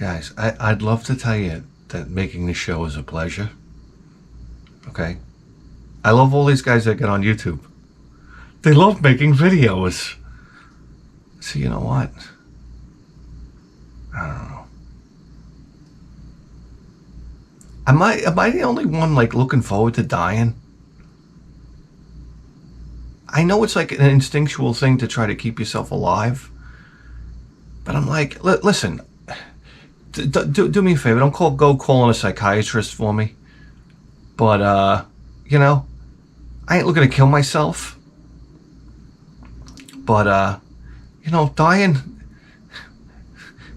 Guys, I'd love to tell you that making this show is a pleasure. Okay? I love all these guys that get on YouTube. They love making videos. So you know what? I don't know. Am I the only one like looking forward to dying? I know it's like an instinctual thing to try to keep yourself alive. But I'm like, listen, do me a favor. Don't go calling a psychiatrist for me. But, you know, I ain't looking to kill myself. But, you know, dying,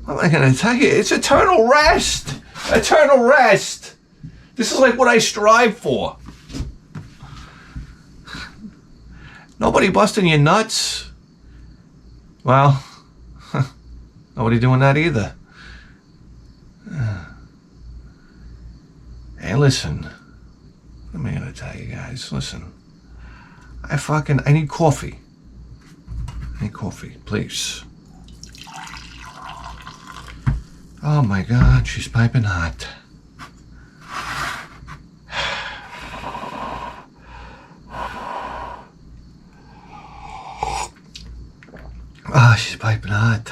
what am I going to tell you? It's eternal rest. Eternal rest. This is like what I strive for. Nobody busting your nuts. Well, nobody doing that either. Hey, listen. What am I gonna tell you guys? Listen. I need coffee. I need coffee, please. Oh my God, she's piping hot. Ah, she's piping hot.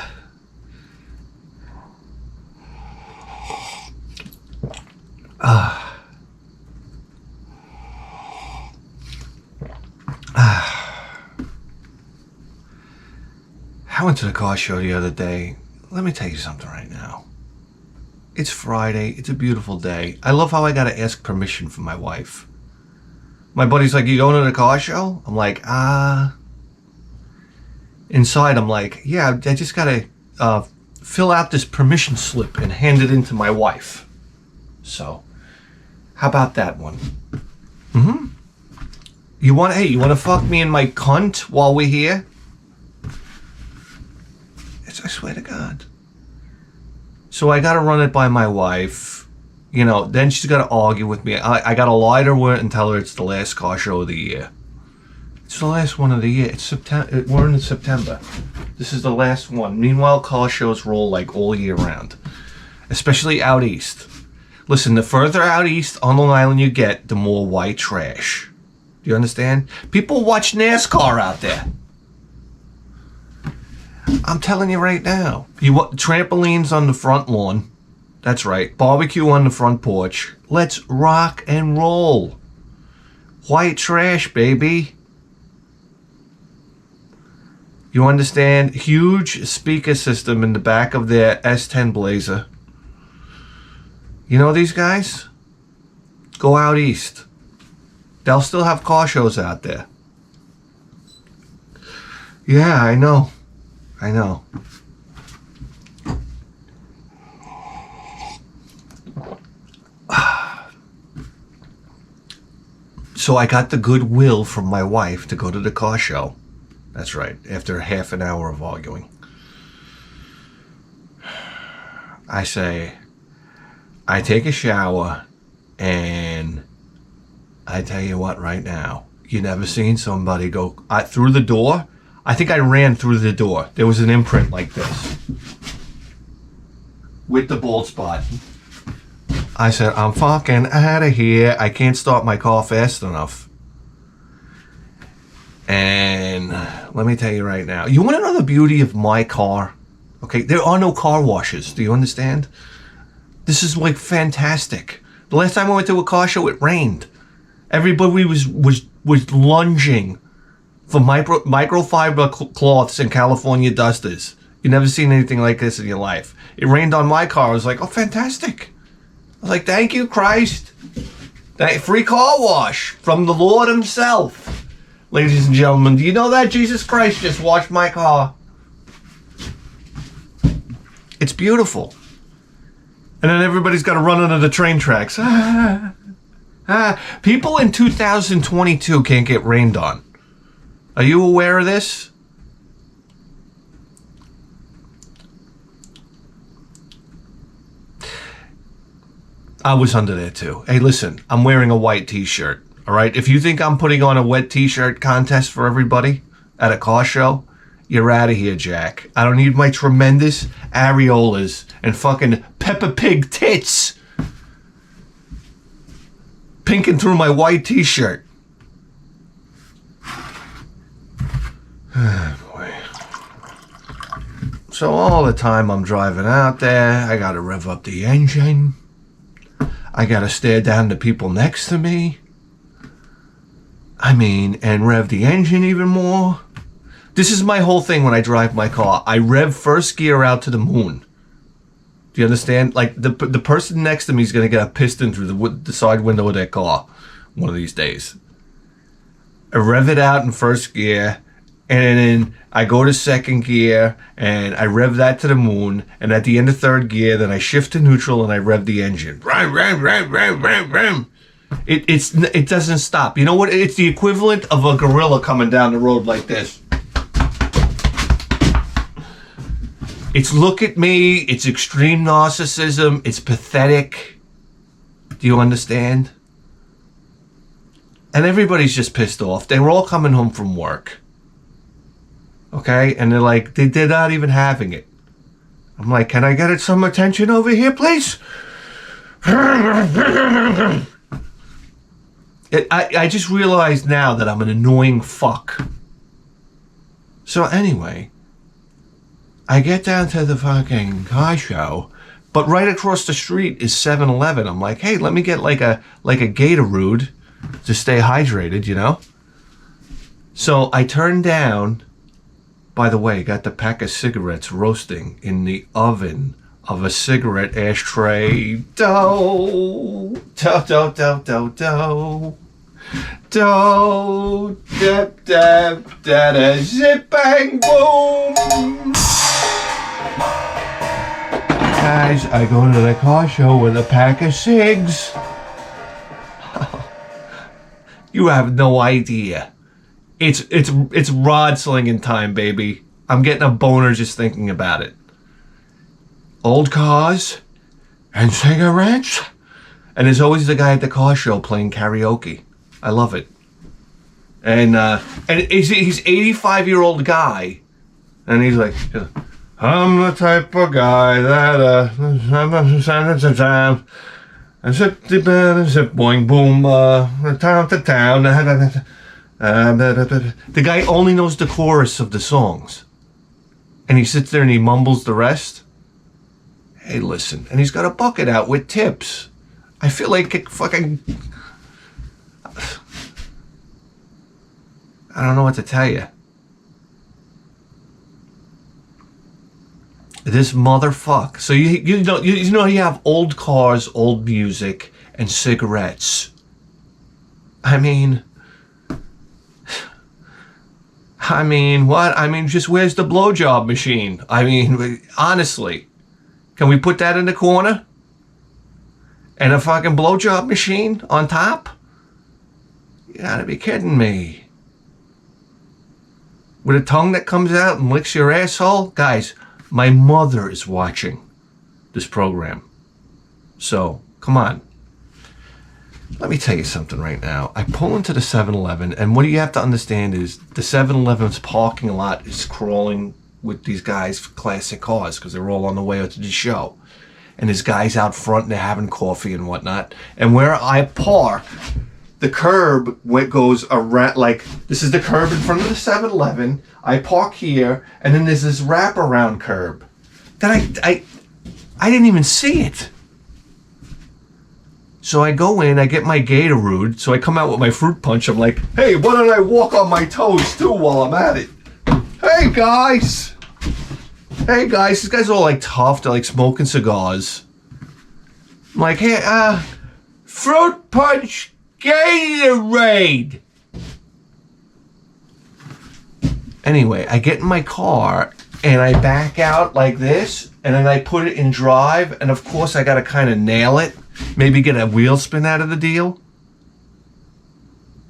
I went to the car show the other day. Let me tell you something right now. It's Friday. It's a beautiful day. I love how I gotta ask permission from my wife. My buddy's like, you going to the car show? I'm like, Inside, I'm like, yeah, I just gotta fill out this permission slip and hand it in to my wife. So, how about that one? Mm-hmm. You wanna fuck me in my cunt while we're here? I swear to God. So I gotta run it by my wife. You know, then she's gotta argue with me. I gotta lie to her and tell her it's the last car show of the year. It's the last one of the year. It's September. We're in September. This is the last one. Meanwhile, car shows roll like all year round. Especially out east. Listen, the further out east on Long Island you get, the more white trash. Do you understand? People watch NASCAR out there. I'm telling you right now. You want trampolines on the front lawn. That's right. Barbecue on the front porch. Let's rock and roll. White trash, baby. You understand? Huge speaker system in the back of their S10 Blazer. You know these guys? Go out east. They'll still have car shows out there. Yeah, I know. I know. So I got the goodwill from my wife to go to the car show. That's right, after half an hour of arguing. I say, I take a shower, and I tell you what right now, you never seen somebody go through the door? I think I ran through the door. There was an imprint like this. With the bald spot. I said, I'm fucking out of here. I can't start my car fast enough. And let me tell you right now. You want to know the beauty of my car? Okay, there are no car washes. Do you understand? This is like fantastic. The last time I went to a car show, it rained. Everybody was lunging for microfiber cloths and California dusters. You've never seen anything like this in your life. It rained on my car. I was like, oh, fantastic. I was like, thank you, Christ. Free car wash from the Lord himself. Ladies and gentlemen, do you know that Jesus Christ just washed my car? It's beautiful. And then everybody's got to run under the train tracks. People in 2022 can't get rained on. Are you aware of this? I was under there too. Hey, listen, I'm wearing a white t-shirt, all right? If you think I'm putting on a wet t-shirt contest for everybody at a car show, You're out of here, Jack. I don't need my tremendous areolas and fucking Peppa Pig tits pinking through my white t-shirt. Boy. So all the time I'm driving out there, I gotta rev up the engine. I gotta stare down the people next to me. I mean, and rev the engine even more. This is my whole thing when I drive my car. I rev first gear out to the moon. Do you understand? Like, the person next to me is going to get a piston through the side window of their car one of these days. I rev it out in first gear, and then I go to second gear, and I rev that to the moon, and at the end of third gear, then I shift to neutral, and I rev the engine. Ram, ram, ram, ram, ram, ram. It doesn't stop. You know what? It's the equivalent of a gorilla coming down the road like this. It's look at me, it's extreme narcissism, it's pathetic. Do you understand? And everybody's just pissed off. They were all coming home from work. Okay? And they're like, they're not even having it. I'm like, can I get some attention over here, please? I just realized now that I'm an annoying fuck. So anyway, I get down to the fucking car show, but right across the street is 7-Eleven. I'm like, hey, let me get like a Gatorade to stay hydrated, you know? So I turned down, by the way, got the pack of cigarettes roasting in the oven of a cigarette ashtray. Do, do, do, do, do, do. Do, dip, dip, da, da, zip, bang, boom. Guys, I go to the car show with a pack of cigs. You have no idea. It's rod slinging time, baby. I'm getting a boner just thinking about it. Old cars and cigarettes. And there's always the guy at the car show playing karaoke. I love it. And he's 85-year-old guy, and he's like, I'm the type of guy that and zip boing boom town to town. The guy only knows the chorus of the songs, and he sits there and he mumbles the rest. Hey, listen, and he's got a bucket out with tips. I feel like fucking. I don't know what to tell you. This motherfucker. So you know you have old cars, old music, and cigarettes. I mean, what? I mean, just where's the blowjob machine? I mean, honestly, can we put that in the corner? And a fucking blowjob machine on top? You gotta be kidding me. With a tongue that comes out and licks your asshole? Guys, my mother is watching this program. So, come on. Let me tell you something right now. I pull into the 7-Eleven, and what you have to understand is the 7-Eleven's parking lot is crawling with these guys for classic cars because they're all on the way out to the show. And there's guys out front and they're having coffee and whatnot. And where I park, the curb goes around, like, this is the curb in front of the 7-Eleven. I park here, and then there's this wraparound curb that I didn't even see it. So I go in, I get my Gatorade, so I come out with my fruit punch. I'm like, hey, why don't I walk on my toes too while I'm at it? Hey guys, these guys are all like tough, they're like smoking cigars. I'm like, hey, fruit punch Gatorade. Anyway, I get in my car and I back out like this, and then I put it in drive, and of course I gotta kind of nail it, maybe get a wheel spin out of the deal.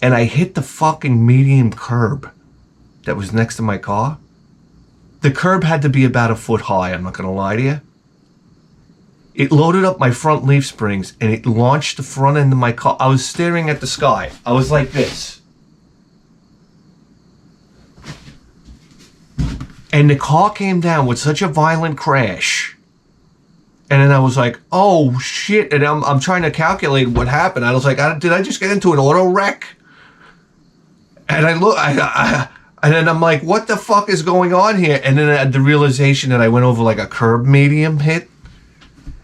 And I hit the fucking median curb that was next to my car. The curb had to be about a foot high, I'm not gonna lie to you. It loaded up my front leaf springs and it launched the front end of my car. I was staring at the sky. I was like this. And the car came down with such a violent crash. And then I was like, oh shit. And I'm trying to calculate what happened. I was like, did I just get into an auto wreck? And I look, and then I'm like, what the fuck is going on here? And then I had the realization that I went over like a curb medium hit.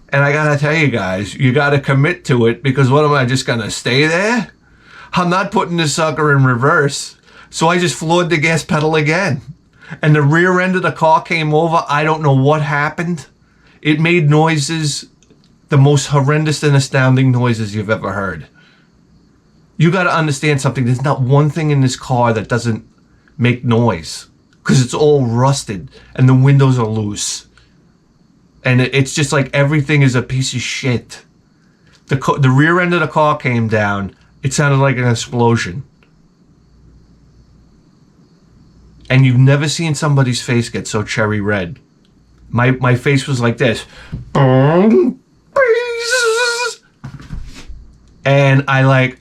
And I gotta tell you guys, you gotta commit to it, because what am I just gonna stay there? I'm not putting this sucker in reverse. So I just floored the gas pedal again. And the rear end of the car came over. I don't know what happened. It made noises, the most horrendous and astounding noises you've ever heard. You got to understand something. There's not one thing in this car that doesn't make noise, because it's all rusted and the windows are loose. And it's just like everything is a piece of shit. The rear end of the car came down. It sounded like an explosion. And you've never seen somebody's face get so cherry red. My face was like this. And I like,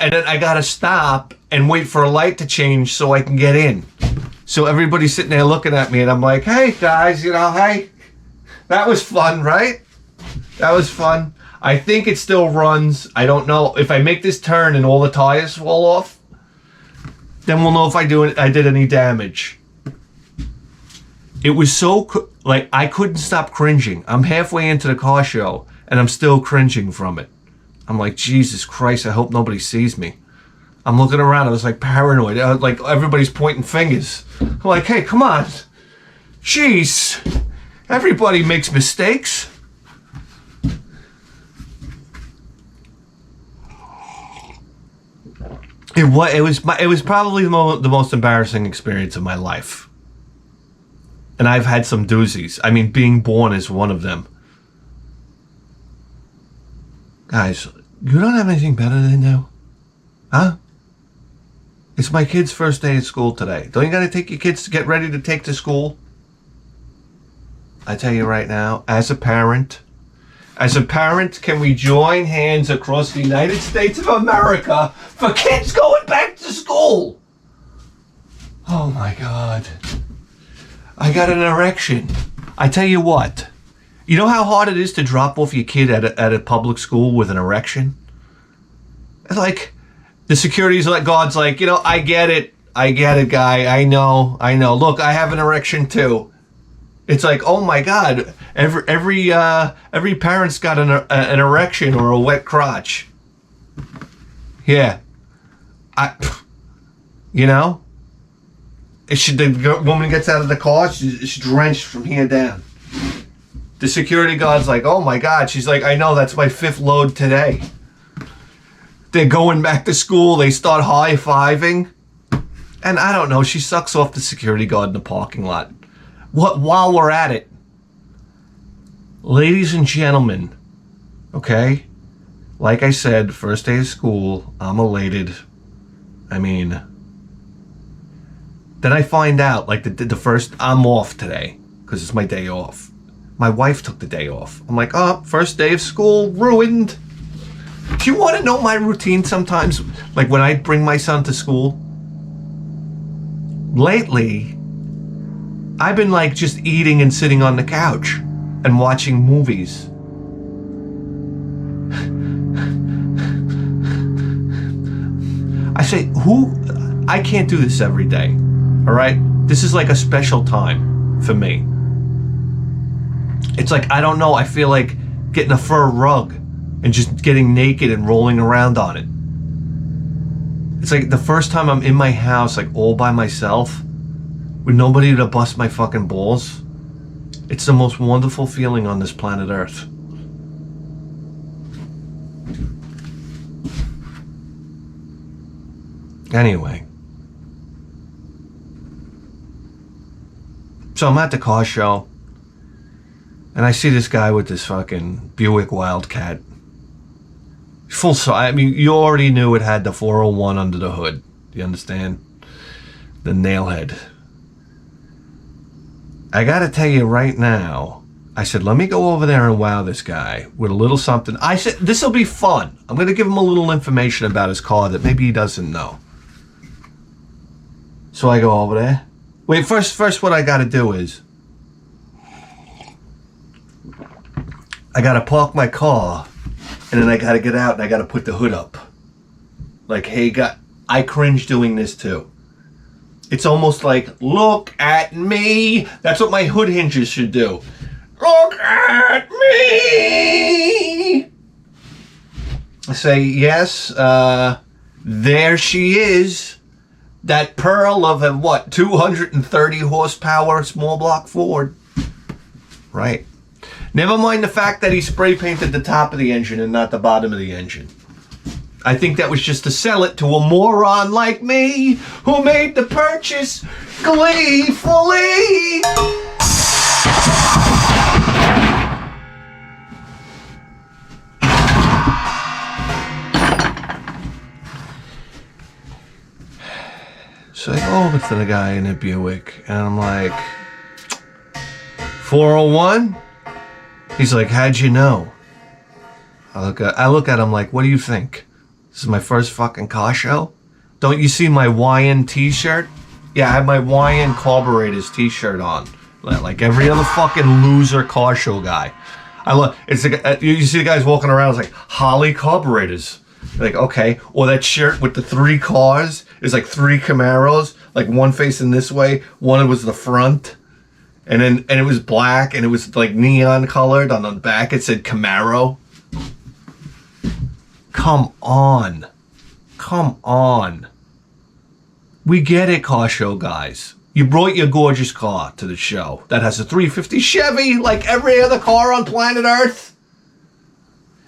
and then I gotta stop and wait for a light to change so I can get in. So everybody's sitting there looking at me, and I'm like, hey guys, hey, that was fun, right? That was fun. I think it still runs. I don't know. If I make this turn and all the tires fall off, then we'll know if I did any damage. It was so, like, I couldn't stop cringing. I'm halfway into the car show, and I'm still cringing from it. I'm like, Jesus Christ, I hope nobody sees me. I'm looking around, I was like paranoid. Like, everybody's pointing fingers. I'm like, hey, come on. Jeez. Everybody makes mistakes. It was probably the most embarrassing experience of my life. And I've had some doozies. I mean, being born is one of them. Guys, you don't have anything better than you? Huh? It's my kid's first day at school today. Don't you gotta take your kids to get ready to take to school? I tell you right now, as a parent, can we join hands across the United States of America for kids going back to school? Oh my God. I got an erection. I tell you what, you know how hard it is to drop off your kid at a public school with an erection? It's like, the security guard's like, I get it, guy, I know. Look, I have an erection too. It's like, oh my God, every parent's got an erection or a wet crotch. Yeah, the woman gets out of the car, she's drenched from here down. The security guard's like, oh my God. She's like, I know, that's my 5th load today. They're going back to school. They start high-fiving. And I don't know, she sucks off the security guard in the parking lot. While we're at it, ladies and gentlemen, okay? Like I said, first day of school, I'm elated. I mean, then I find out, like the first, I'm off today because it's my day off. My wife took the day off. I'm like, oh, first day of school, ruined. Do you want to know my routine sometimes? Like when I bring my son to school? Lately, I've been like just eating and sitting on the couch and watching movies. I say, I can't do this every day, all right? This is like a special time for me. It's like, I don't know, I feel like getting a fur rug and just getting naked and rolling around on it. It's like the first time I'm in my house, like all by myself, with nobody to bust my fucking balls. It's the most wonderful feeling on this planet Earth. Anyway. So I'm at the car show, and I see this guy with this fucking Buick Wildcat. Full size. I mean, you already knew it had the 401 under the hood. Do you understand? The nailhead. I gotta tell you right now, I said, let me go over there and wow this guy with a little something. I said, this'll be fun. I'm gonna give him a little information about his car that maybe he doesn't know. So I go over there, Wait, first what I gotta do is I gotta park my car, and then I gotta get out and I gotta put the hood up. Like, hey, I cringe doing this too. It's almost like, look at me. That's what my hood hinges should do. Look at me. I say, yes, there she is. That pearl of a, 230 horsepower small block Ford. Right. Never mind the fact that he spray painted the top of the engine and not the bottom of the engine. I think that was just to sell it to a moron like me who made the purchase gleefully. So I go over to the guy in the Buick and I'm like, 401? He's like, how'd you know? I look at him like, what do you think? This is my first fucking car show? Don't you see my YN t-shirt? Yeah, I have my YN Carburetors t-shirt on. Like every other fucking loser car show guy. It's like, you see the guys walking around, it's like, Holly Carburetors. Like, okay. Or that shirt with the 3 cars is like 3 Camaros, like one facing this way, one was the front. And it was black and it was like neon colored. On the back it said Camaro. Come on. Come on. We get it, car show guys. You brought your gorgeous car to the show that has a 350 Chevy like every other car on planet Earth.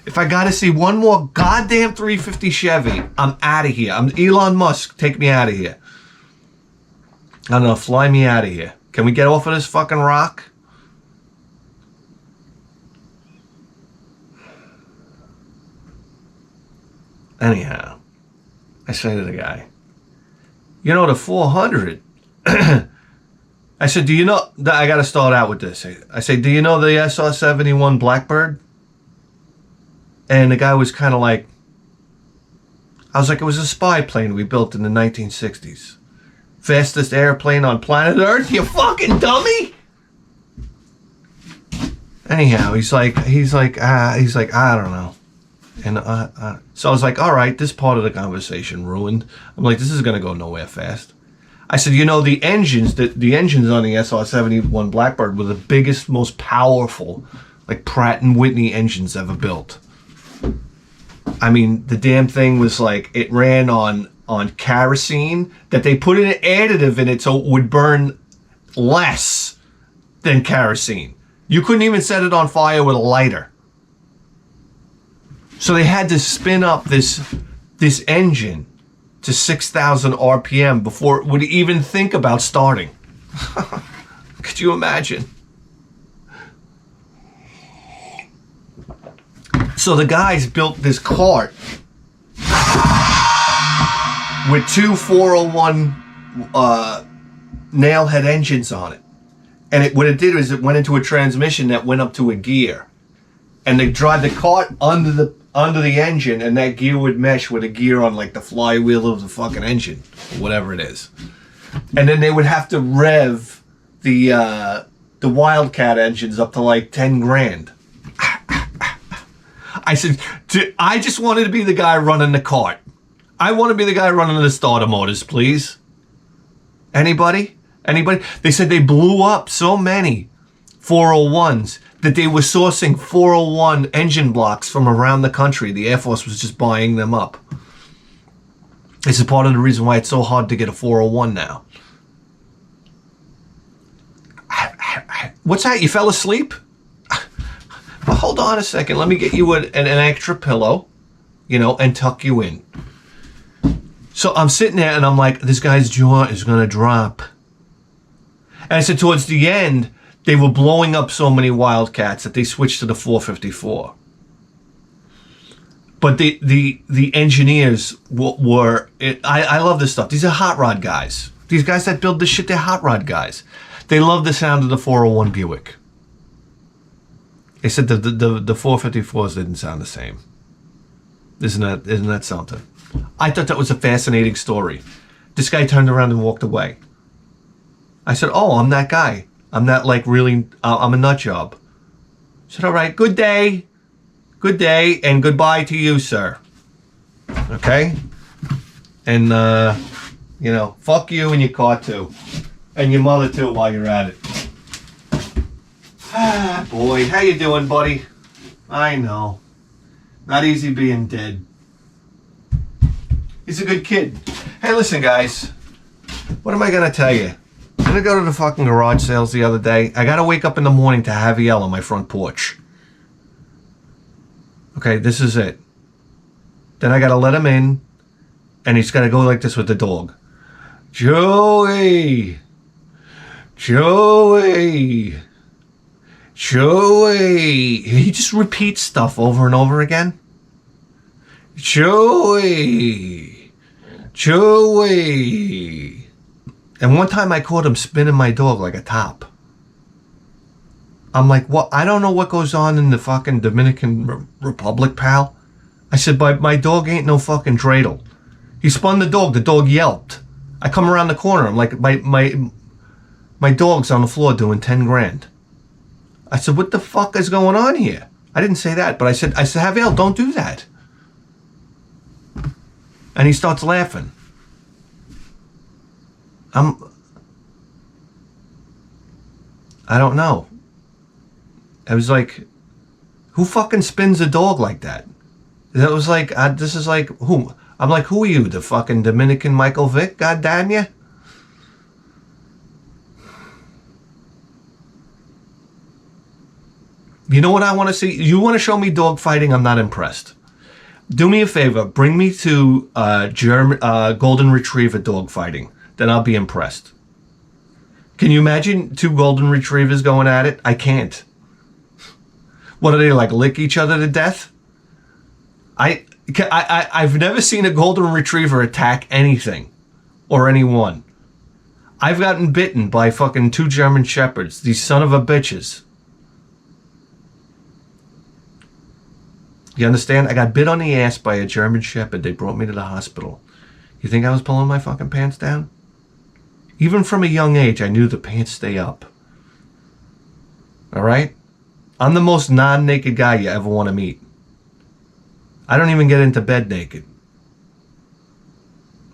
If I gotta see one more goddamn 350 Chevy, I'm out of here. I'm Elon Musk. Take me out of here. I don't know. Fly me out of here. Can we get off of this fucking rock? Anyhow, I say to the guy, you know, the 400. I said, do you know, I got to start out with this. I say, do you know the SR-71 Blackbird? And the guy was kind of like, I was like, it was a spy plane we built in the 1960s. Fastest airplane on planet Earth, you fucking dummy. Anyhow, he's like, I don't know. And so I was like, all right, this part of the conversation ruined. I'm like, this is gonna go nowhere fast. I said, you know, the engines on the SR-71 Blackbird were the biggest, most powerful, like Pratt and Whitney engines ever built. I mean, the damn thing was like, it ran on kerosene that they put an additive in it so it would burn less than kerosene. You couldn't even set it on fire with a lighter. So they had to spin up this engine to 6,000 RPM before it would even think about starting. Could you imagine? So the guys built this cart with 2 401 nail head engines on it. And what it did was it went into a transmission that went up to a gear. And they drive the cart under the engine, and that gear would mesh with a gear on like the flywheel of the fucking engine, or whatever it is. And then they would have to rev the Wildcat engines up to like 10 grand. I said, I just wanted to be the guy running the cart. I want to be the guy running the starter motors, please. Anybody? They said they blew up so many 401s that they were sourcing 401 engine blocks from around the country. The Air Force was just buying them up. This is part of the reason why it's so hard to get a 401 now. What's that? You fell asleep? Well, hold on a second. Let me get you an extra pillow, and tuck you in. So I'm sitting there and I'm like, this guy's jaw is going to drop. And I said towards the end, they were blowing up so many Wildcats that they switched to the 454. But the engineers were I love this stuff. These are hot rod guys. These guys that build this shit, they're hot rod guys. They love the sound of the 401 Buick. They said the 454s didn't sound the same. Isn't that something? I thought that was a fascinating story. This guy turned around and walked away. I said, oh, I'm that guy. I'm that, like, really, I'm a nut job. I said, all right, good day, and goodbye to you, sir. Okay? And, you know, fuck you and your car, too. And your mother, too, while you're at it. Ah, boy, how you doing, buddy? I know. Not easy being dead. He's a good kid. Hey, listen, guys. What am I going to tell you? I'm going to go to the fucking garage sales the other day. I got to wake up in the morning to Javier on my front porch. Okay, this is it. Then I got to let him in. And he's got to go like this with the dog. Joey. Joey. Joey. He just repeats stuff over and over again. Joey. Joey. And one time I caught him spinning my dog like a top. I'm like, what? I don't know what goes on in the fucking Dominican Republic, pal. I said, but my dog ain't no fucking dreidel. He spun the dog yelped. I come around the corner, I'm like, my dog's on the floor doing 10 grand. I said, what the fuck is going on here? I didn't say that, but I said, Javier, don't do that. And he starts laughing. I don't know. I was like, who fucking spins a dog like that? That was like, this is like, who? I'm like, who are you, the fucking Dominican Michael Vick? God damn you. You know what I want to see? You want to show me dog fighting? I'm not impressed. Do me a favor. Bring me to Golden Retriever dog fighting. Then I'll be impressed. Can you imagine 2 Golden Retrievers going at it? I can't. What, do they like lick each other to death? I've never seen a Golden Retriever attack anything or anyone. I've gotten bitten by fucking 2 German Shepherds. These son of a bitches. You understand? I got bit on the ass by a German Shepherd. They brought me to the hospital. You think I was pulling my fucking pants down? Even from a young age, I knew the pants stay up. All right? I'm the most non-naked guy you ever want to meet. I don't even get into bed naked.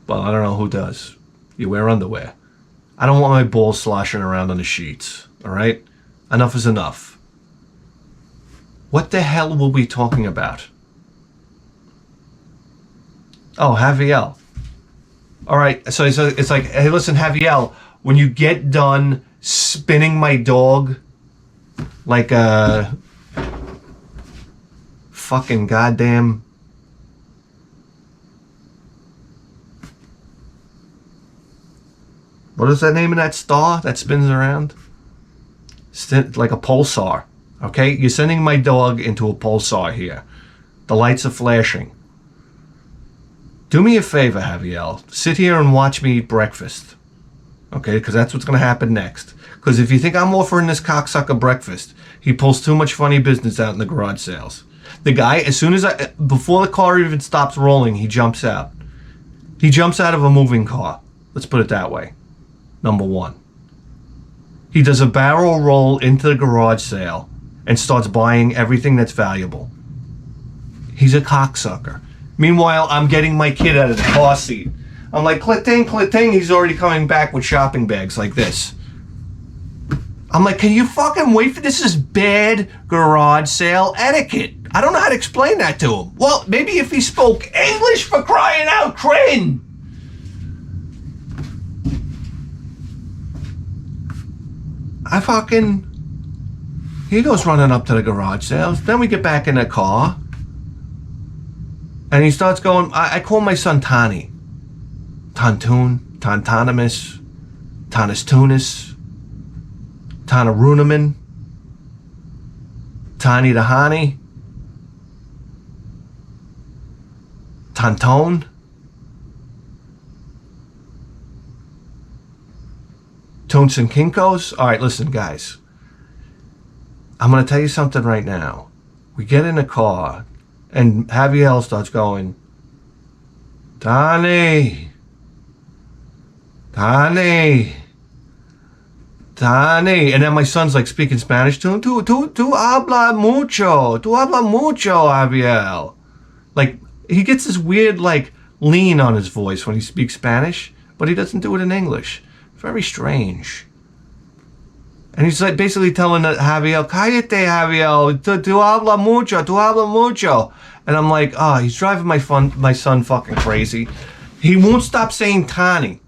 Well, I don't know who does. You wear underwear. I don't want my balls sloshing around on the sheets. All right? Enough is enough. What the hell were we talking about? Oh, Javier. All right, so it's like, hey, listen, Javier, when you get done spinning my dog like a fucking goddamn... What is that name of that star that spins around? Like a pulsar. Okay, you're sending my dog into a pulsar here. The lights are flashing. Do me a favor, Javier. Sit here and watch me eat breakfast. Okay, because that's what's going to happen next. Because if you think I'm offering this cocksucker breakfast, he pulls too much funny business out in the garage sales. The guy, as soon as before the car even stops rolling, he jumps out. He jumps out of a moving car. Let's put it that way. Number 1. He does a barrel roll into the garage sale and starts buying everything that's valuable. He's a cocksucker. Meanwhile, I'm getting my kid out of the car seat. I'm like, clit-ting, clit-ting. He's already coming back with shopping bags like this. I'm like, can you fucking wait for this? Is bad garage sale etiquette. I don't know how to explain that to him. Well, maybe if he spoke English, for crying out, Crin. He goes running up to the garage sales. Then we get back in the car. And he starts going, I call my son Tani. Tantoon, Tantonimus, Tanistunis, Tanarunaman, Tani Dahani, Tantone, Tones and Kinkos. All right, listen, guys. I'm going to tell you something right now. We get in a car, and Javier starts going, Tani, Tani, Tani. And then my son's like speaking Spanish to him. Tu habla mucho. Tu habla mucho, Abiel. Like, he gets this weird, like, lean on his voice when he speaks Spanish, but he doesn't do it in English. Very strange. And he's like basically telling Javier, cállate, Javier, tu habla mucho. And I'm like, oh, he's driving my son fucking crazy. He won't stop saying Tani.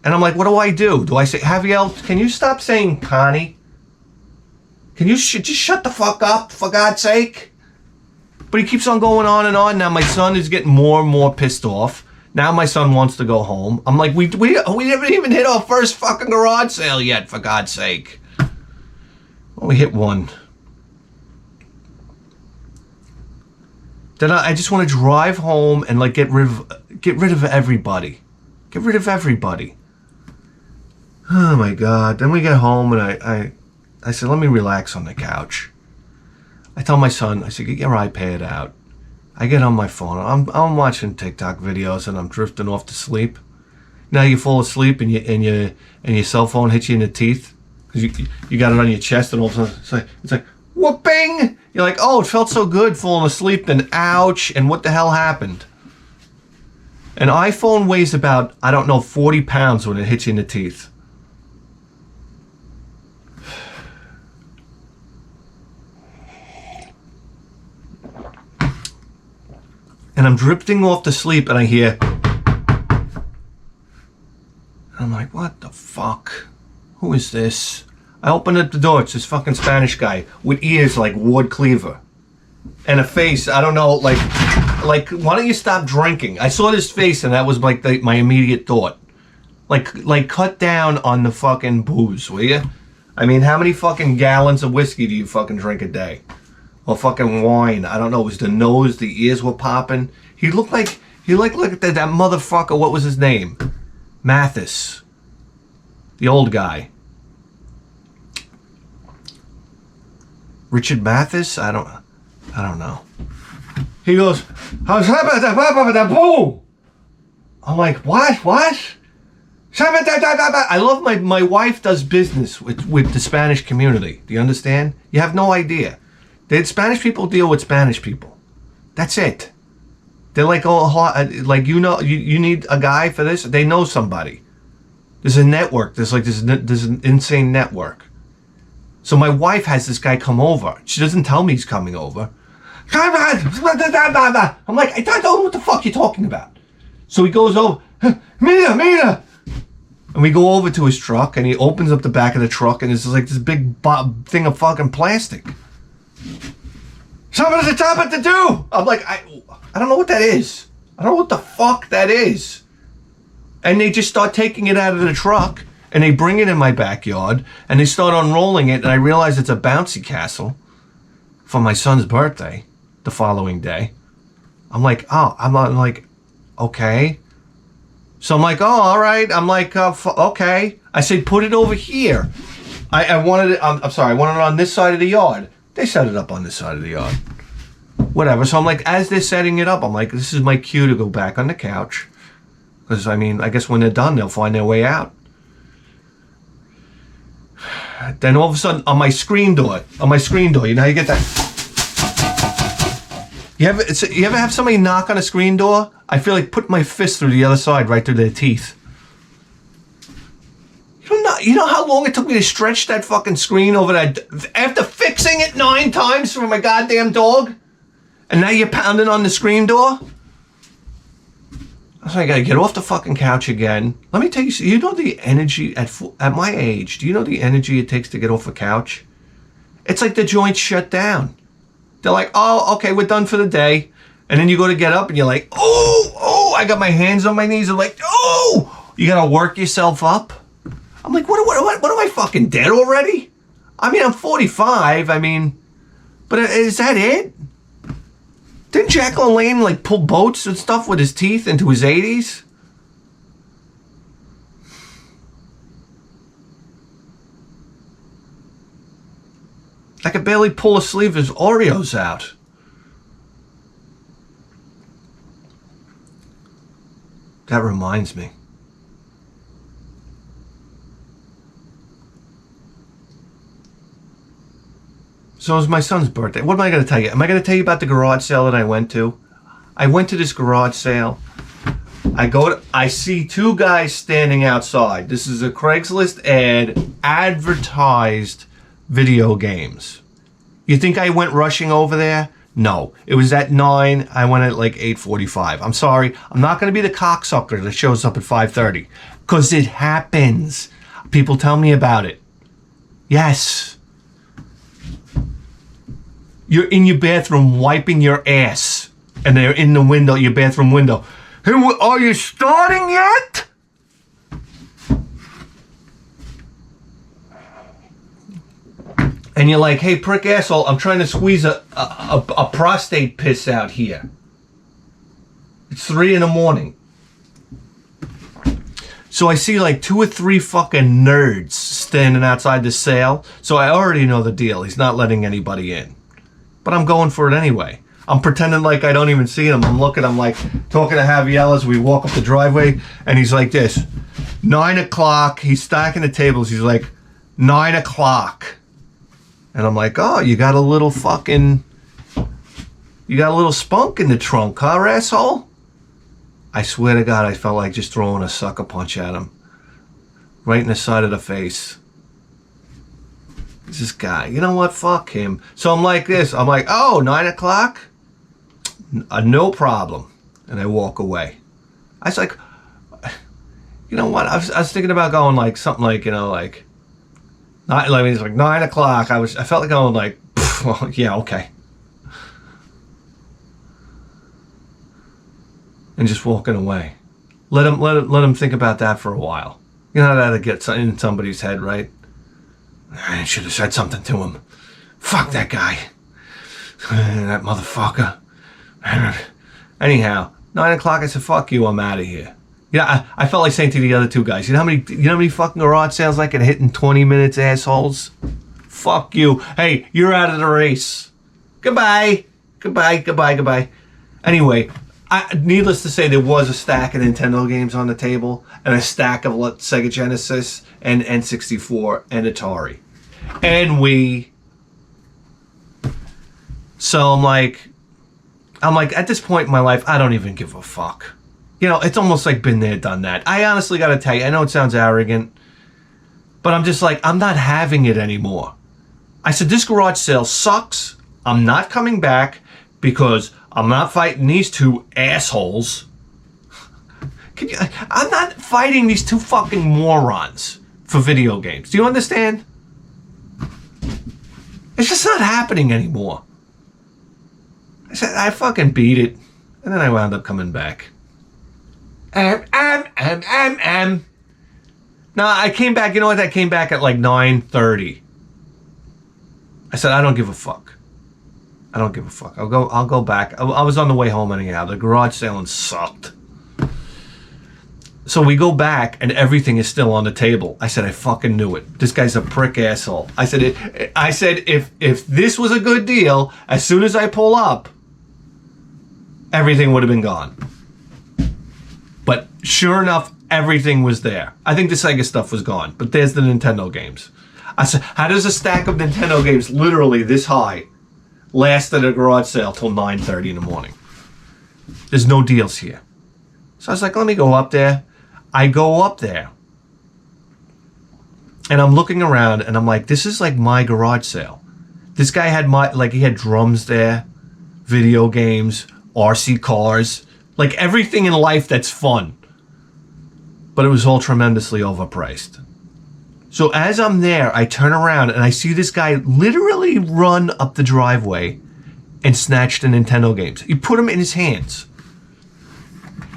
And I'm like, what do? Do I say, Javier, can you stop saying Tani? Can you just shut the fuck up, for God's sake? But he keeps on going on and on. Now my son is getting more and more pissed off. Now my son wants to go home. I'm like, we haven't even hit our first fucking garage sale yet, for God's sake. Well, we hit one. Then I just want to drive home and like get rid of everybody. Get rid of everybody. Oh my God. Then we get home and I said, let me relax on the couch. I tell my son, I said, get your iPad out. I get on my phone. I'm watching TikTok videos and I'm drifting off to sleep. Now you fall asleep and your cell phone hits you in the teeth because you got it on your chest and all of a sudden it's like whooping. You're like, oh, it felt so good falling asleep. Then ouch. And what the hell happened? An iPhone weighs about, I don't know, 40 pounds when it hits you in the teeth. And I'm drifting off to sleep and I hear, I'm like, what the fuck? Who is this? I open up the door. It's this fucking Spanish guy with ears like Ward Cleaver and a face. I don't know, like, why don't you stop drinking? I saw this face and that was like my immediate thought. Like cut down on the fucking booze, will you? I mean, how many fucking gallons of whiskey do you fucking drink a day? Or fucking wine. I don't know. It was the nose, the ears were popping. He looked like that motherfucker. What was his name? Mathis. The old guy. Richard Mathis? I don't know. He goes, I'm like, what? I love my wife does business with the Spanish community. Do you understand? You have no idea. Spanish people deal with Spanish people. That's it. They're like, oh, like, you know, you need a guy for this. They know somebody. There's a network. There's an insane network. So my wife has this guy come over. She doesn't tell me he's coming over. I'm like, I don't know what the fuck you're talking about. So he goes over, Mina. And we go over to his truck and he opens up the back of the truck and it's like this big thing of fucking plastic. Something to top it to do. I'm like, I don't know what that is. I don't know what the fuck that is. And they just start taking it out of the truck and they bring it in my backyard and they start unrolling it and I realize it's a bouncy castle for my son's birthday the following day. I'm like, okay. So I'm like, oh, all right. I'm like, okay. I said, put it over here. I wanted it, I'm sorry, I wanted it on this side of the yard. They set it up on this side of the yard. Whatever. So I'm like, as they're setting it up, I'm like, this is my cue to go back on the couch. Because, I mean, I guess when they're done, they'll find their way out. Then all of a sudden, on my screen door, you know how you get that? You ever have somebody knock on a screen door? I feel like put my fist through the other side, right through their teeth. You know how long it took me to stretch that fucking screen over that after fixing it 9 times for my goddamn dog? And now you're pounding on the screen door? I was like, I gotta get off the fucking couch again. Let me tell you, you know the energy at my age, do you know the energy it takes to get off a couch? It's like the joint's shut down. They're like, oh, okay, we're done for the day. And then you go to get up and you're like, oh, I got my hands on my knees. I'm like, oh, you gotta work yourself up. I'm like, what am I fucking dead already? I mean, I'm 45. I mean, but is that it? Didn't Jacqueline Lane like pull boats and stuff with his teeth into his 80s? I could barely pull a sleeve of his Oreos out. That reminds me. So it was my son's birthday. What am I going to tell you? Am I going to tell you about the garage sale that I went to? I went to this garage sale. I see two guys standing outside. This is a Craigslist ad, advertised video games. You think I went rushing over there? No. It was at 9. I went at like 8:45. I'm sorry. I'm not going to be the cocksucker that shows up at 5:30. Because it happens. People tell me about it. Yes. You're in your bathroom wiping your ass. And they're in the window, your bathroom window. Hey, are you starting yet? And you're like, hey, prick asshole, I'm trying to squeeze a prostate piss out here. It's 3 a.m. So I see like 2 or 3 fucking nerds standing outside the sale. So I already know the deal. He's not letting anybody in. But I'm going for it anyway. I'm pretending like I don't even see him. I'm like talking to Javier as we walk up the driveway, and he's like this. 9 o'clock, he's stacking the tables. He's like, 9 o'clock. And I'm like, oh, you got a little spunk in the trunk, huh, asshole? I swear to God, I felt like just throwing a sucker punch at him. Right in the side of the face. This guy, you know what? Fuck him. So I'm like this. I'm like, oh, 9 o'clock? No problem. And I walk away. I was like, you know what? I was thinking about going like something like, you know, like, it's like 9 o'clock. I felt like going like, well, yeah, okay. And just walking away. Let him think about that for a while. You know how that gets in somebody's head, right? I should have said something to him. Fuck that guy. That motherfucker. Anyhow, 9 o'clock, I said, fuck you, I'm out of here. Yeah, I felt like saying to the other two guys, you know how many fucking garage sales I can hit in 20 minutes, assholes? Fuck you. Hey, you're out of the race. Goodbye. Anyway, needless to say, there was a stack of Nintendo games on the table and a stack of Sega Genesis and N64 and Atari. And so I'm like, at this point in my life, I don't even give a fuck. You know, it's almost like been there, done that. I honestly got to tell you, I know it sounds arrogant, but I'm just like, I'm not having it anymore. I said, this garage sale sucks. I'm not coming back because I'm not fighting these two assholes. I'm not fighting these two fucking morons for video games. Do you understand? It's just not happening anymore. I said, I fucking beat it. And then I wound up coming back. No, I came back, you know what? I came back at like 9:30. I said, I don't give a fuck. I'll go back. I was on the way home anyhow. The garage sailing sucked. So we go back and everything is still on the table. I said, I fucking knew it. This guy's a prick asshole. I said, if this was a good deal, as soon as I pull up, everything would have been gone. But sure enough, everything was there. I think the Sega stuff was gone, but there's the Nintendo games. I said, how does a stack of Nintendo games literally this high last at a garage sale till 9:30 in the morning? There's no deals here. So I was like, let me go up there. I go up there. And I'm looking around and I'm like, this is like my garage sale. This guy had he had drums there, video games, RC cars, like everything in life that's fun. But it was all tremendously overpriced. So as I'm there, I turn around and I see this guy literally run up the driveway and snatch the Nintendo games. He put them in his hands.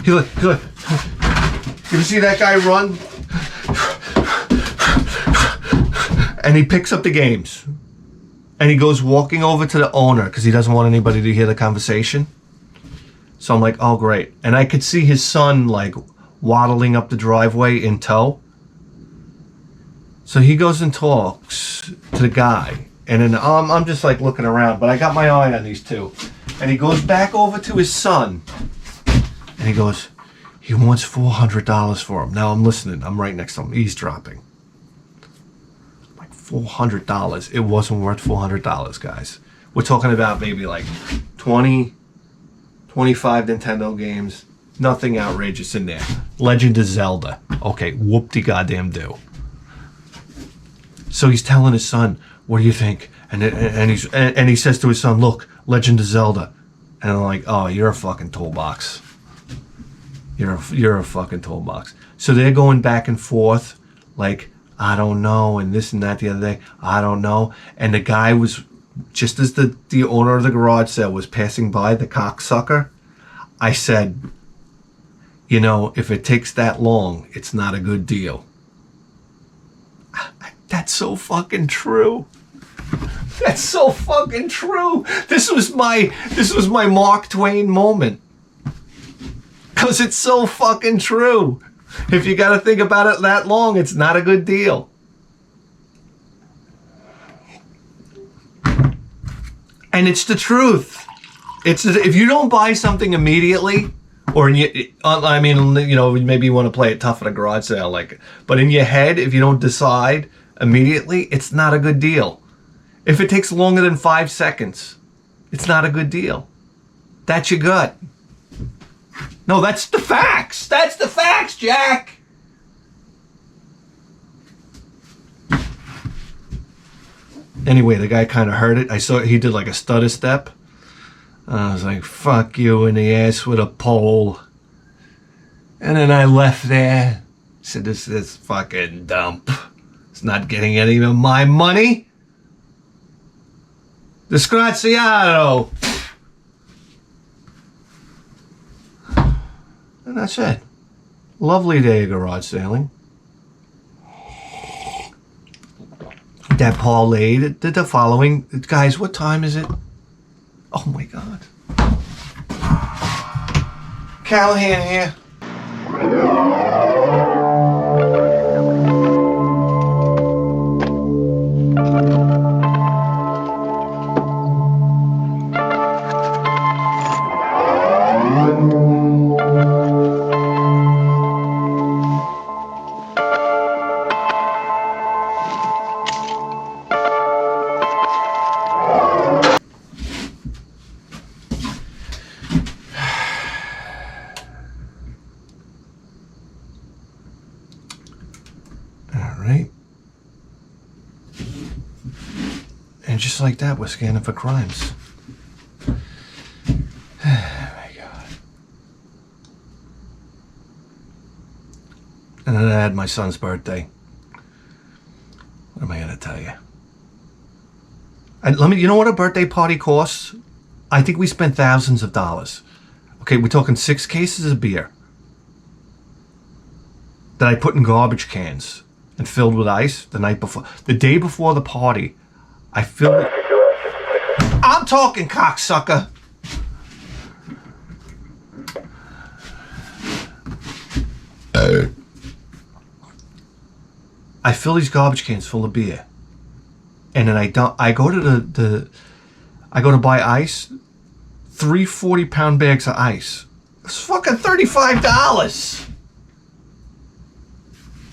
He's like, you see that guy run? And he picks up the games. And he goes walking over to the owner because he doesn't want anybody to hear the conversation. So I'm like, oh, great. And I could see his son, like, waddling up the driveway in tow. So he goes and talks to the guy. And then I'm just, like, looking around. But I got my eye on these two. And he goes back over to his son. And he goes, he wants $400 for him. Now I'm listening. I'm right next to him, eavesdropping. I'm like, $400. It wasn't worth $400, guys. We're talking about maybe like 20, 25 Nintendo games. Nothing outrageous in there. Legend of Zelda. Okay, whoop-de-goddamn-do. So he's telling his son, what do you think? And he says to his son, look, Legend of Zelda. And I'm like, oh, you're a fucking toolbox. You're a fucking toolbox. So they're going back and forth, like, I don't know, and this and that the other day, I don't know. And the guy was, just as the owner of the garage sale was passing by, the cocksucker, I said, you know, if it takes that long, it's not a good deal. That's so fucking true. That's so fucking true. This was my Mark Twain moment. Because it's so fucking true. If you got to think about it that long, it's not a good deal. And it's the truth. If you don't buy something immediately, or I mean, you know, maybe you want to play it tough at a garage sale, like, but in your head, if you don't decide immediately, it's not a good deal. If it takes longer than 5 seconds, it's not a good deal. That's your gut. No, that's the facts. That's the facts, Jack. Anyway, the guy kind of heard it. I saw he did like a stutter step. I was like, fuck you in the ass with a pole. And then I left there. Said, this is fucking dump. It's not getting any of my money. Disgraziato. And that's it. Lovely day of garage sailing. That parlayed did the following. Guys, what time is it? Oh my God. Callahan here. And just like that, we're scanning for crimes. Oh my God. And then I had my son's birthday. What am I going to tell you? And you know what a birthday party costs? I think we spent thousands of dollars. Okay, we're talking 6 cases of beer that I put in garbage cans and filled with ice the night before. The day before the party, I filled it. I'm talking, cocksucker. I fill these garbage cans full of beer, and then I go to I go to buy ice. 3 40-pound bags of ice. It's fucking $35.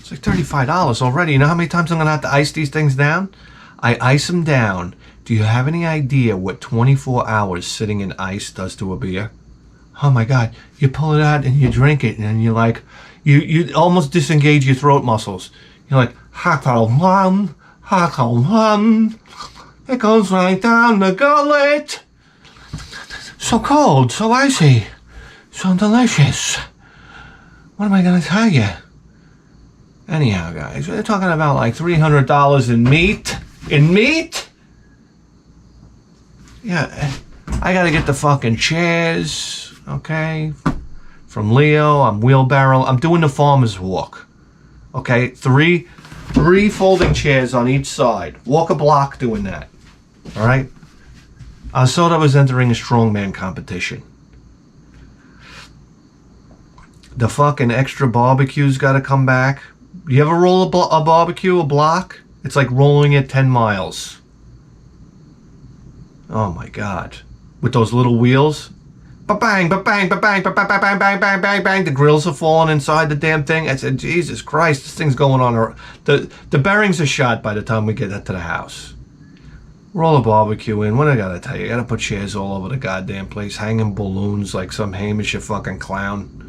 It's like $35 already. You know how many times I'm gonna have to ice these things down? I ice them down. Do you have any idea what 24 hours sitting in ice does to a beer? Oh my God. You pull it out and you drink it, and you're like, you almost disengage your throat muscles. You're like, ha-ka-lum, ha-ka-lum. It goes right down the gullet. So cold, so icy, so delicious. What am I going to tell you? Anyhow, guys, we're talking about like $300 in meat. In meat? Yeah, I got to get the fucking chairs, okay? From Leo, I'm wheelbarrow. I'm doing the farmer's walk, okay? Three folding chairs on each side. Walk a block doing that, all right? I thought I was entering a strongman competition. The fucking extra barbecue's got to come back. You ever roll a barbecue, a block? It's like rolling it 10 miles. Oh my God. With those little wheels, Ba-bang, ba-bang, ba-bang, ba-bang, bang, bang, bang, bang, bang. The grills are falling inside the damn thing. I said, Jesus Christ, this thing's going on. The bearings are shot by the time we get to the house. Roll a barbecue in. What I gotta tell you? I gotta put chairs all over the goddamn place, hanging balloons like some Hamish fucking clown.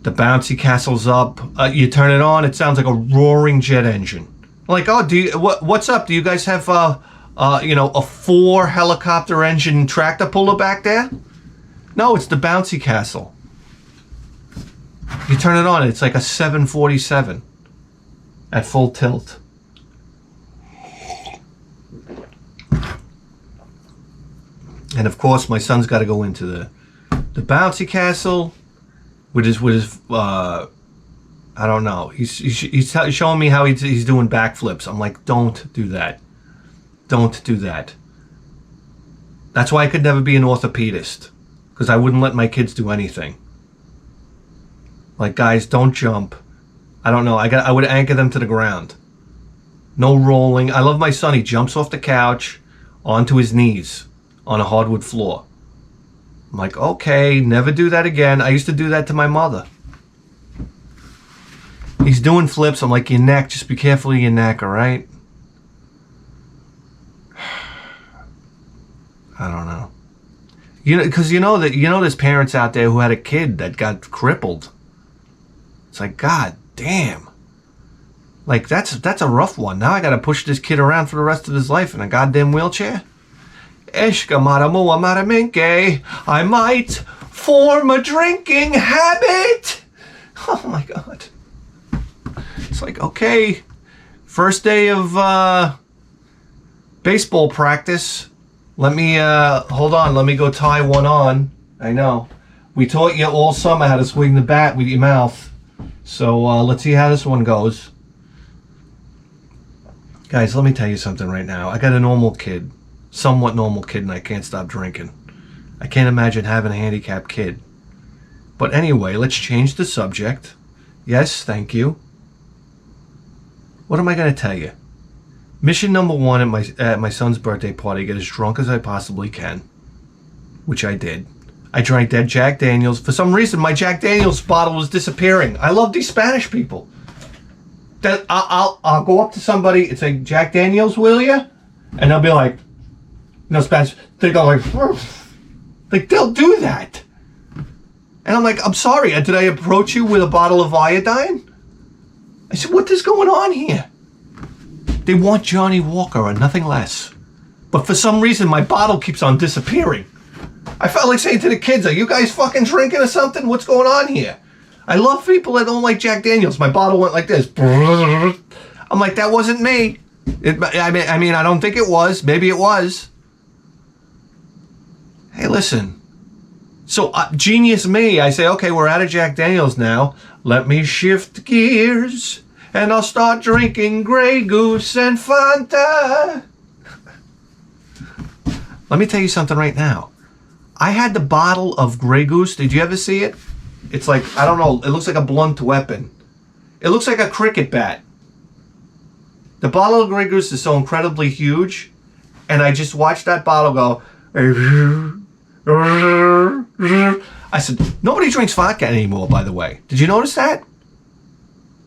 The bouncy castle's up. You turn it on, it sounds like a roaring jet engine. Like, oh, what's up? Do you guys have a 4 helicopter engine tractor puller back there? No, it's the bouncy castle. You turn it on, it's like a 747 at full tilt. And of course, my son's got to go into the bouncy castle with his I don't know. He's showing me how he's doing backflips. I'm like, don't do that. Don't do that. That's why I could never be an orthopedist, because I wouldn't let my kids do anything. Like, guys, don't jump. I don't know. I would anchor them to the ground. No rolling. I love my son. He jumps off the couch onto his knees on a hardwood floor. I'm like, okay, never do that again. I used to do that to my mother. He's doing flips. I'm like, your neck, just be careful of your neck, all right? I don't know. Because there's parents out there who had a kid that got crippled. It's like, God damn. Like, that's a rough one. Now I got to push this kid around for the rest of his life in a goddamn wheelchair. Eshka maramua maraminke. I might form a drinking habit. Oh my God. It's like, okay, first day of baseball practice. Let me hold on. Let me go tie one on. I know. We taught you all summer how to swing the bat with your mouth. So let's see how this one goes. Guys, let me tell you something right now. I got a normal kid. Somewhat normal kid, and I can't stop drinking. I can't imagine having a handicapped kid. But anyway, let's change the subject. Yes, thank you. What am I going to tell you? Mission number 1 at my son's birthday party, get as drunk as I possibly can. Which I did. I drank that Jack Daniels. For some reason, my Jack Daniels bottle was disappearing. I love these Spanish people. That I'll go up to somebody and say, Jack Daniels, will you? And they'll be like, Spanish. They go like they'll do that. And I'm like, I'm sorry. Did I approach you with a bottle of iodine? I said, what is going on here? They want Johnny Walker or nothing less. But for some reason, my bottle keeps on disappearing. I felt like saying to the kids, are you guys fucking drinking or something? What's going on here? I love people that don't like Jack Daniels. My bottle went like this. I'm like, that wasn't me. I mean, I don't think it was. Maybe it was. Hey, listen. So, genius me. I say, okay, we're out of Jack Daniels now. Let me shift gears, and I'll start drinking Grey Goose and Fanta. Let me tell you something right now. I had the bottle of Grey Goose. Did you ever see it? It's like, I don't know. It looks like a blunt weapon. It looks like a cricket bat. The bottle of Grey Goose is so incredibly huge, and I just watched that bottle go. I said, nobody drinks vodka anymore, by the way. Did you notice that?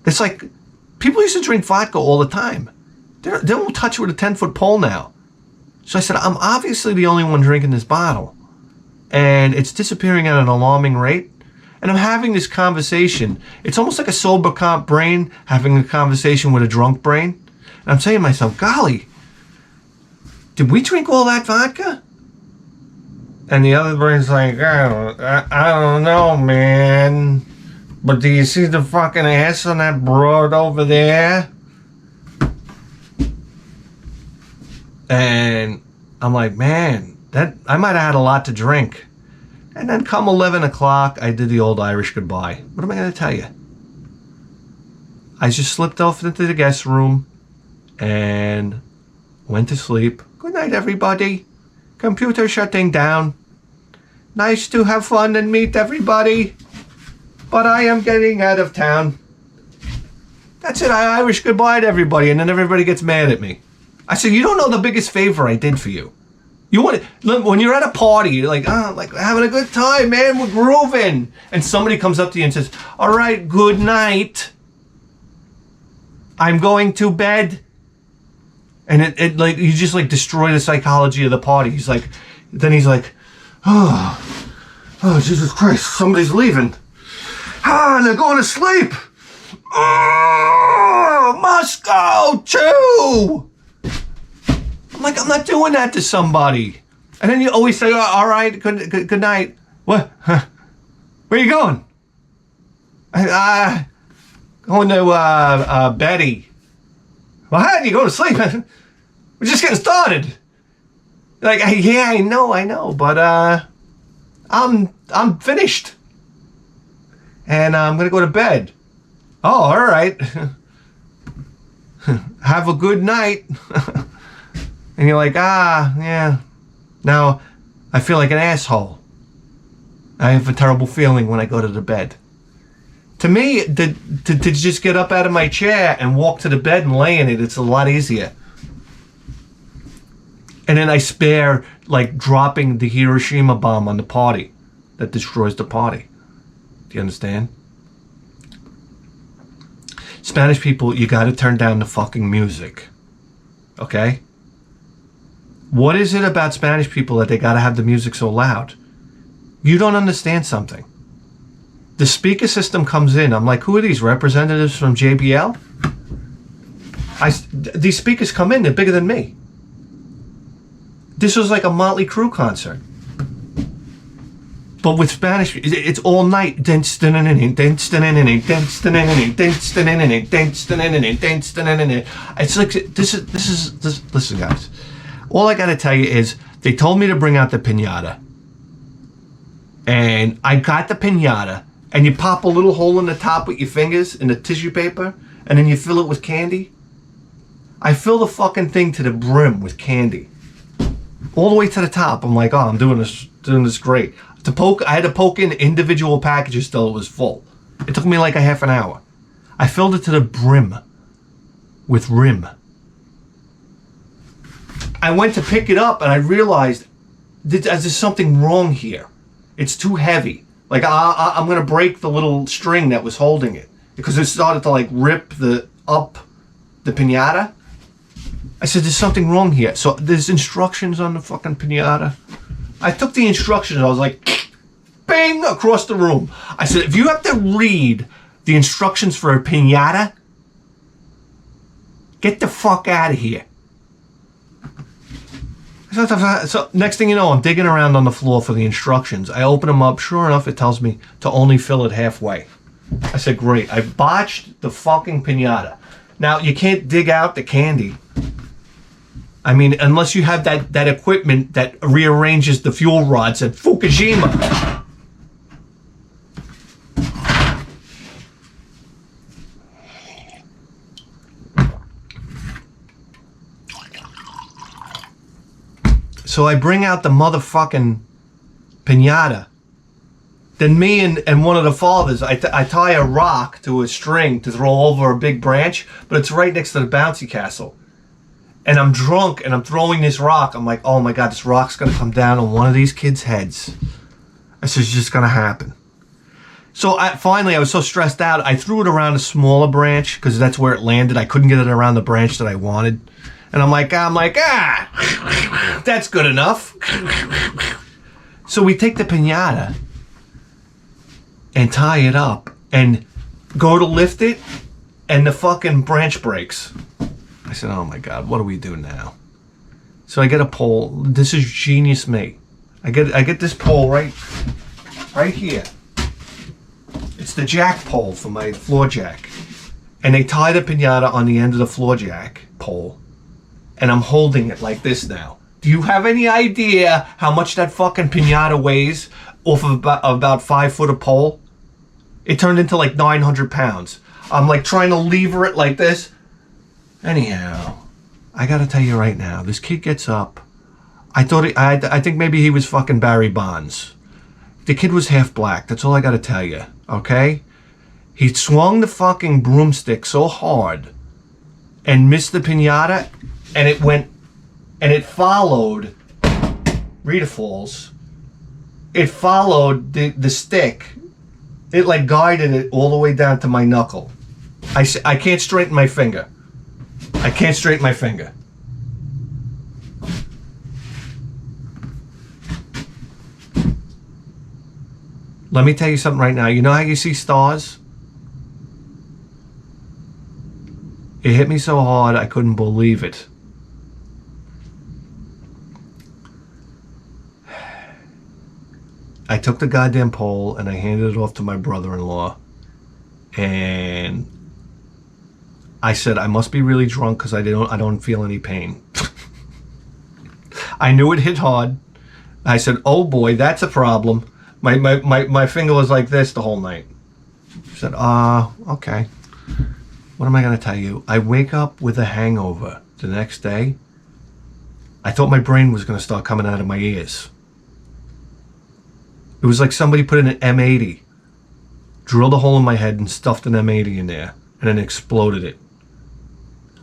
It's like, people used to drink vodka all the time. They don't touch it with a 10-foot pole now. So I said, I'm obviously the only one drinking this bottle. And it's disappearing at an alarming rate. And I'm having this conversation. It's almost like a sober brain having a conversation with a drunk brain. And I'm saying to myself, golly, did we drink all that vodka? And the other brain's like, I don't know, man. But do you see the fucking ass on that broad over there? And I'm like, man, that I might have had a lot to drink. And then come 11 o'clock, I did the old Irish goodbye. What am I going to tell you? I just slipped off into the guest room and went to sleep. Good night, everybody. Computer shutting down. Nice to have fun and meet everybody. But I am getting out of town. That's it. I Irish goodbye to everybody, and then everybody gets mad at me. I said, you don't know the biggest favor I did for you. You want to, when you're at a party, you're like having a good time, man. We're grooving, and somebody comes up to you and says, "All right, good night. I'm going to bed," and it like you just like destroy the psychology of the party. He's like, oh Jesus Christ, somebody's leaving. And they're going to sleep. Oh, Moscow too. I'm not doing that to somebody. And then you always say, all right, good night. What? Huh? Where are you going? Going to Betty. Well, how do you go to sleep? We're just getting started. Like, yeah, I know, but I'm finished. And I'm going to go to bed. Oh, all right. Have a good night. And you're like, yeah. Now, I feel like an asshole. I have a terrible feeling when I go to the bed. To me, to just get up out of my chair and walk to the bed and lay in it, it's a lot easier. And then I spare, like, dropping the Hiroshima bomb on the party that destroys the party. Do you understand? Spanish people, you gotta turn down the fucking music. Okay? What is it about Spanish people that they gotta have the music so loud? You don't understand something. The speaker system comes in. I'm like, who are these representatives from JBL? These speakers come in, they're bigger than me. This was like a Motley Crue concert. But with Spanish, it's all night. It's like, this is, listen guys. All I gotta tell you is, they told me to bring out the piñata. And I got the piñata, and you pop a little hole in the top with your fingers in the tissue paper, and then you fill it with candy. I fill the fucking thing to the brim with candy. All the way to the top. I'm like, oh, I'm doing this great. I had to poke in individual packages till it was full. It took me like a half an hour. I filled it to the brim with rim. I went to pick it up and I realized there's something wrong here. It's too heavy. Like I'm gonna break the little string that was holding it because it started to like rip the piñata. I said, there's something wrong here. So there's instructions on the fucking piñata. I took the instructions. I was like, bang, across the room. I said, if you have to read the instructions for a piñata, get the fuck out of here. So next thing you know, I'm digging around on the floor for the instructions. I open them up. Sure enough, it tells me to only fill it halfway. I said, great. I botched the fucking piñata. Now, you can't dig out the candy. I mean, unless you have that equipment that rearranges the fuel rods at Fukushima. So I bring out the motherfucking piñata. Then me and one of the fathers, I tie a rock to a string to throw over a big branch, but it's right next to the bouncy castle. And I'm drunk and I'm throwing this rock. I'm like, oh my God, this rock's gonna come down on one of these kids' heads. This is just gonna happen. So finally, I was so stressed out, I threw it around a smaller branch because that's where it landed. I couldn't get it around the branch that I wanted. And I'm like, that's good enough. So we take the piñata and tie it up and go to lift it, and the fucking branch breaks. I said, oh my God, what do we do now? So I get a pole. This is genius me. I get this pole right here. It's the jack pole for my floor jack. And they tie the piñata on the end of the floor jack pole. And I'm holding it like this now. Do you have any idea how much that fucking piñata weighs off of about 5 foot of pole? It turned into like 900 pounds. I'm like trying to lever it like this. Anyhow, I gotta tell you right now, this kid gets up. I think maybe he was fucking Barry Bonds. The kid was half black. That's all I gotta tell you. Okay? He swung the fucking broomstick so hard and missed the piñata, and it went, and it followed Rita Falls, it followed the stick. It like guided it all the way down to my knuckle. I can't straighten my finger. I can't straighten my finger. Let me tell you something right now. You know how you see stars? It hit me so hard I couldn't believe it. I took the goddamn pole and I handed it off to my brother-in-law, and I said I must be really drunk because I don't feel any pain. I knew it hit hard. I said, oh boy, that's a problem. My finger was like this the whole night. I said, okay. What am I going to tell you? I wake up with a hangover the next day. I thought my brain was going to start coming out of my ears. It was like somebody put in an M80, drilled a hole in my head and stuffed an M80 in there, and then exploded it.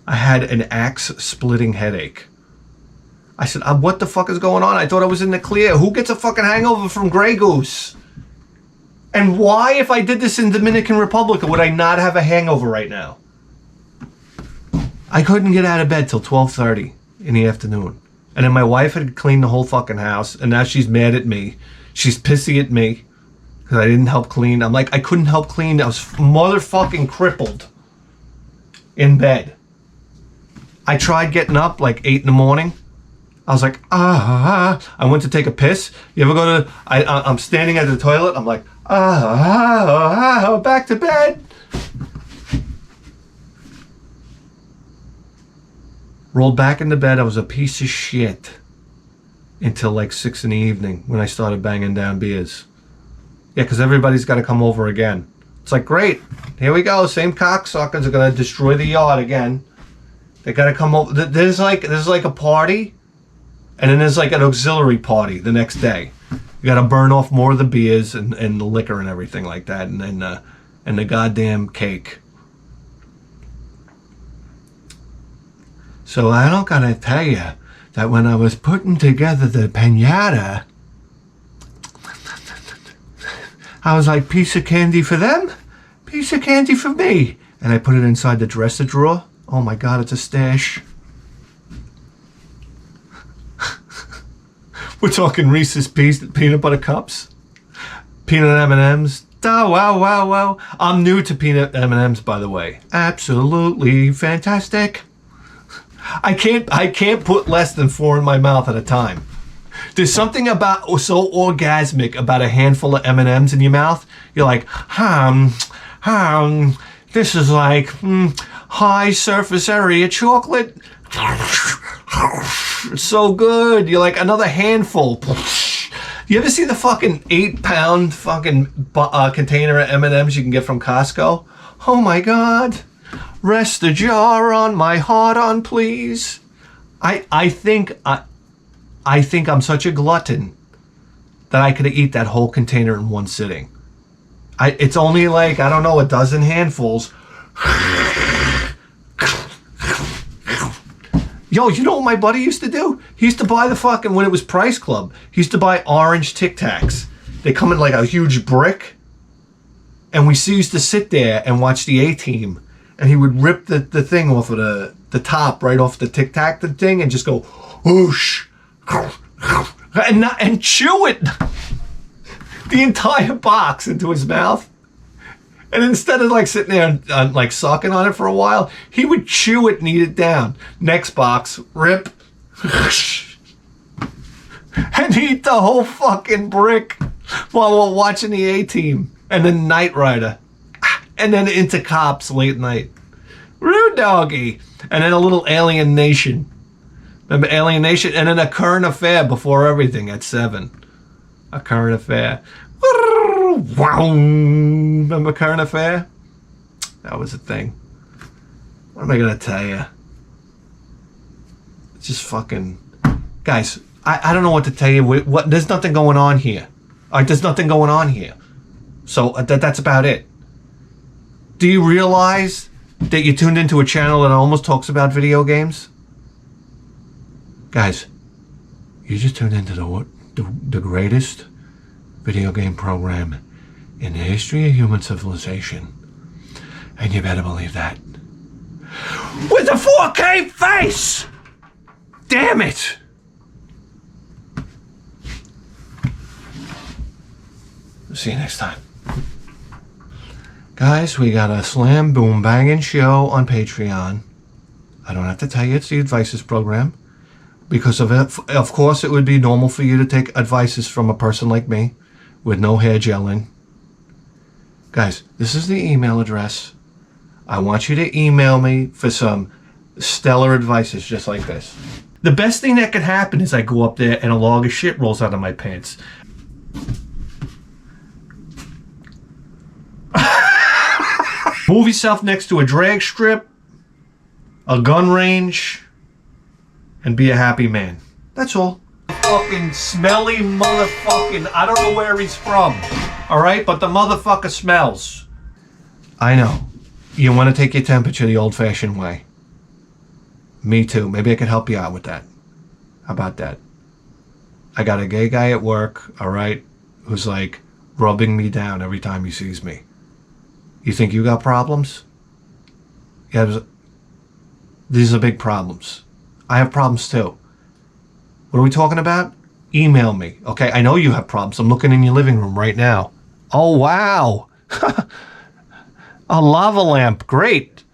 I had an axe-splitting headache. I said, what the fuck is going on? I thought I was in the clear. Who gets a fucking hangover from Grey Goose? And why, if I did this in Dominican Republic, would I not have a hangover right now? I couldn't get out of bed till 12:30 in the afternoon. And then my wife had cleaned the whole fucking house, and now she's mad at me. She's pissy at me because I didn't help clean. I'm like, I couldn't help clean. I was motherfucking crippled in bed. I tried getting up like 8 in the morning. I was like, I went to take a piss. You ever go to, I'm standing at the toilet. I'm like, back to bed. Rolled back into bed. I was a piece of shit until like 6 in the evening when I started banging down beers. Yeah, because everybody's got to come over again. It's like, great. Here we go. Same cocksuckers are going to destroy the yard again. They got to come over. There's like a party. And then there's like an auxiliary party the next day. You got to burn off more of the beers and the liquor and everything like that, and then and the goddamn cake. So I don't gotta tell you that when I was putting together the piñata, I was like, piece of candy for them, piece of candy for me, and I put it inside the dresser drawer. Oh my God, it's a stash. We're talking Reese's peanut butter cups, peanut M&Ms. Oh, wow. I'm new to peanut M&Ms, by the way. Absolutely fantastic. I can't put less than 4 in my mouth at a time. There's something about so orgasmic about a handful of M&Ms in your mouth. You're like, this is like high surface area chocolate. It's so good. You're like, another handful. You ever see the fucking 8-pound fucking container of M&Ms you can get from Costco? Oh my God. Rest a jar on my heart on, please. I think I'm such a glutton that I could eat that whole container in one sitting. It's only like, I don't know, a dozen handfuls. Yo, you know what my buddy used to do? He used to buy the fucking, when it was Price Club, he used to buy orange Tic Tacs. They come in like a huge brick. And we used to sit there and watch the A-Team. And he would rip the thing off of the top, right off the Tic Tac thing, and just go, whoosh. And chew it. The entire box into his mouth. And instead of like sitting there and like sucking on it for a while, he would chew it and eat it down. Next box, rip. And eat the whole fucking brick while we're watching the A-Team. And then Knight Rider. And then into Cops late night. Rude doggy. And then a little Alien Nation. Remember Alien Nation? And then a Current Affair before everything at 7. A Current Affair. Remember Current Affair? That was a thing. What am I gonna tell you? It's just fucking... Guys, I don't know what to tell you. There's nothing going on here. Alright, there's nothing going on here. So that's about it. Do you realize that you tuned into a channel that almost talks about video games? Guys, You just tuned into the greatest video game program in the history of human civilization. And you better believe that. With a 4K face! Damn it! See you next time. Guys, we got a slam boom banging show on Patreon. I don't have to tell you it's the Advices program. Because of course it would be normal for you to take advices from a person like me with no hair gelling. Guys, this is the email address. I want you to email me for some stellar advices just like this. The best thing that could happen is I go up there and a log of shit rolls out of my pants. Move yourself next to a drag strip, a gun range, and be a happy man. That's all. Fucking smelly motherfucking, I don't know where he's from. Alright, but the motherfucker smells. I know. You want to take your temperature the old-fashioned way. Me too. Maybe I could help you out with that. How about that? I got a gay guy at work, alright, who's like rubbing me down every time he sees me. You think you got problems? Yeah, these are big problems. I have problems too. What are we talking about? Email me, okay? I know you have problems. I'm looking in your living room right now. Oh, wow. A lava lamp. Great.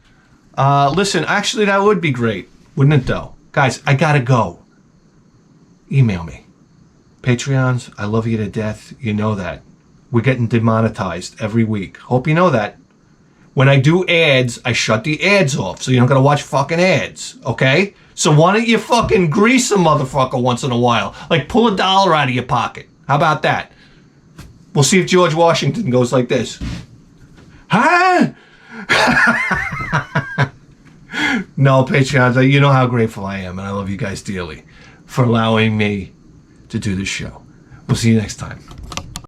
Listen, actually, that would be great. Wouldn't it, though? Guys, I gotta go. Email me. Patreons, I love you to death. You know that. We're getting demonetized every week. Hope you know that. When I do ads, I shut the ads off, so you don't gotta watch fucking ads, okay? So why don't you fucking grease a motherfucker once in a while? Like, pull $1 out of your pocket. How about that? We'll see if George Washington goes like this. Huh? No, Patreons, you know how grateful I am, and I love you guys dearly for allowing me to do this show. We'll see you next time.